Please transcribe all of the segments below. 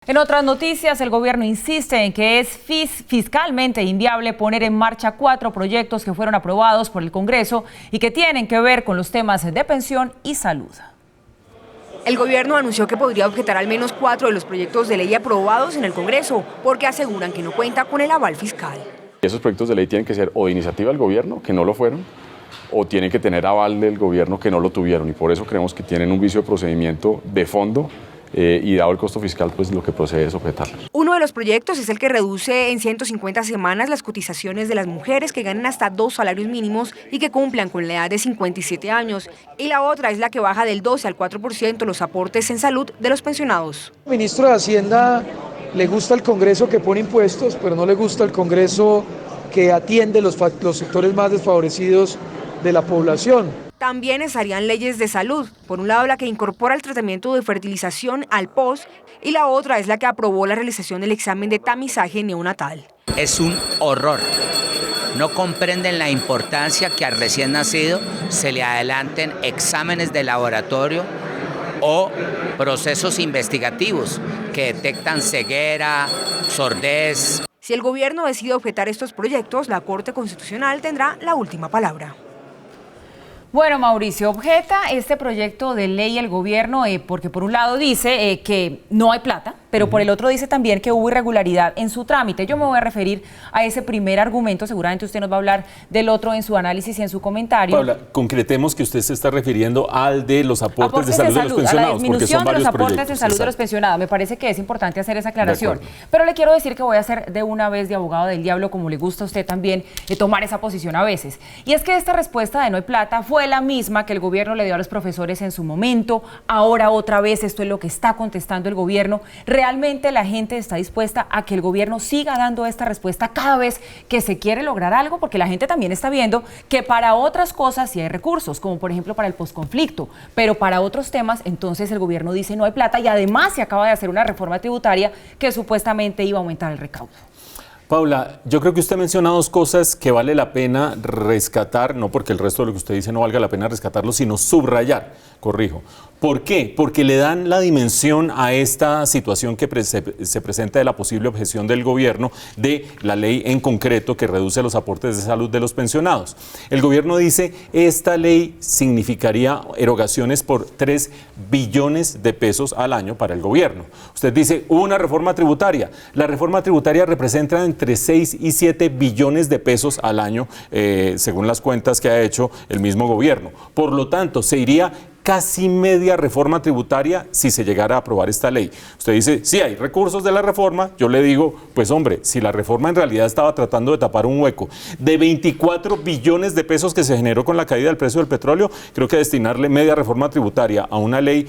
En otras noticias, el gobierno insiste en que es fiscalmente inviable poner en marcha 4 proyectos que fueron aprobados por el Congreso y que tienen que ver con los temas de pensión y salud. El gobierno anunció que podría objetar al menos 4 de los proyectos de ley aprobados en el Congreso, porque aseguran que no cuenta con el aval fiscal. Esos proyectos de ley tienen que ser o de iniciativa del gobierno, que no lo fueron, o tienen que tener aval del gobierno, que no lo tuvieron, y por eso creemos que tienen un vicio de procedimiento de fondo. Y dado el costo fiscal, pues lo que procede es objetarlos. Uno de los proyectos es el que reduce en 150 semanas las cotizaciones de las mujeres que ganan hasta 2 salarios mínimos y que cumplan con la edad de 57 años. Y la otra es la que baja del 12 al 4% los aportes en salud de los pensionados. Al ministro de Hacienda le gusta el Congreso que pone impuestos, pero no le gusta el Congreso que atiende los sectores más desfavorecidos de la población. También estarían leyes de salud, por un lado la que incorpora el tratamiento de fertilización al POS y la otra es la que aprobó la realización del examen de tamizaje neonatal. Es un horror. No comprenden la importancia que al recién nacido se le adelanten exámenes de laboratorio o procesos investigativos que detectan ceguera, sordez. Si el gobierno decide objetar estos proyectos, la Corte Constitucional tendrá la última palabra. Bueno, Mauricio, objeta este proyecto de ley el gobierno porque por un lado dice que no hay plata, pero por el otro dice también que hubo irregularidad en su trámite. Yo me voy a referir a ese primer argumento, seguramente usted nos va a hablar del otro en su análisis y en su comentario. Paula, concretemos que usted se está refiriendo al de los aportes de salud de los pensionados. A la disminución de los aportes de salud de los pensionados. Me parece que es importante hacer esa aclaración. Pero le quiero decir que voy a hacer de una vez de abogado del diablo, como le gusta a usted también, tomar esa posición a veces. Y es que esta respuesta de no hay plata fue la misma que el gobierno le dio a los profesores en su momento. Ahora otra vez esto es lo que está contestando el gobierno. Realmente la gente está dispuesta a que el gobierno siga dando esta respuesta cada vez que se quiere lograr algo, porque la gente también está viendo que para otras cosas sí hay recursos, como por ejemplo para el posconflicto, pero para otros temas entonces el gobierno dice no hay plata y además se acaba de hacer una reforma tributaria que supuestamente iba a aumentar el recaudo. Paula, yo creo que usted menciona 2 cosas que vale la pena rescatar, no porque el resto de lo que usted dice no valga la pena rescatarlo, sino subrayar, corrijo. ¿Por qué? Porque le dan la dimensión a esta situación que se presenta de la posible objeción del gobierno de la ley en concreto que reduce los aportes de salud de los pensionados. El gobierno dice, esta ley significaría erogaciones por 3 billones de pesos al año para el gobierno. Usted dice, una reforma tributaria. La reforma tributaria representa entre 6 y 7 billones de pesos al año, según las cuentas que ha hecho el mismo gobierno. Por lo tanto, se iría casi media reforma tributaria si se llegara a aprobar esta ley. Usted dice, sí hay recursos de la reforma, yo le digo, pues hombre, si la reforma en realidad estaba tratando de tapar un hueco de 24 billones de pesos que se generó con la caída del precio del petróleo, creo que destinarle media reforma tributaria a una ley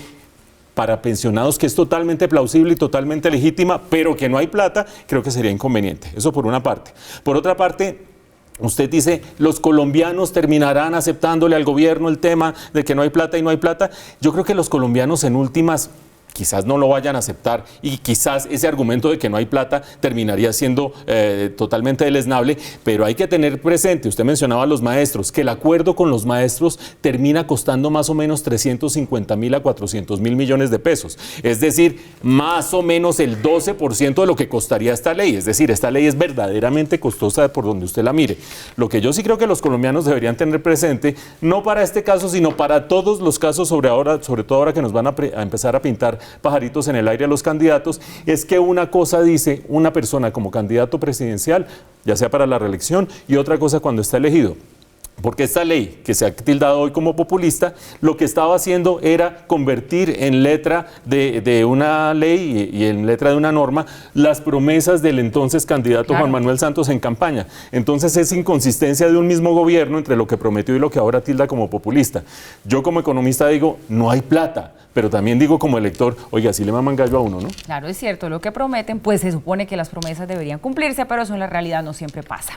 para pensionados que es totalmente plausible y totalmente legítima, pero que no hay plata, creo que sería inconveniente. Eso por una parte. Por otra parte, usted dice, los colombianos terminarán aceptándole al gobierno el tema de que no hay plata y no hay plata. Yo creo que los colombianos en últimas quizás no lo vayan a aceptar y quizás ese argumento de que no hay plata terminaría siendo totalmente deleznable, pero hay que tener presente, usted mencionaba a los maestros, que el acuerdo con los maestros termina costando más o menos 350.000 a 400.000 millones de pesos, es decir, más o menos el 12% de lo que costaría esta ley, es decir, esta ley es verdaderamente costosa por donde usted la mire. Lo que yo sí creo que los colombianos deberían tener presente, no para este caso, sino para todos los casos sobre todo ahora que nos van a empezar a pintar pajaritos en el aire a los candidatos, es que una cosa dice una persona como candidato presidencial, ya sea para la reelección, y otra cosa cuando está elegido. Porque esta ley, que se ha tildado hoy como populista, lo que estaba haciendo era convertir en letra de una ley y en letra de una norma las promesas del entonces candidato Juan Manuel Santos en campaña. Entonces es inconsistencia de un mismo gobierno entre lo que prometió y lo que ahora tilda como populista. Yo como economista digo, no hay plata, pero también digo como elector, oiga, si le maman gallo a uno, ¿no? Claro, es cierto, lo que prometen, pues se supone que las promesas deberían cumplirse, pero eso en la realidad no siempre pasa.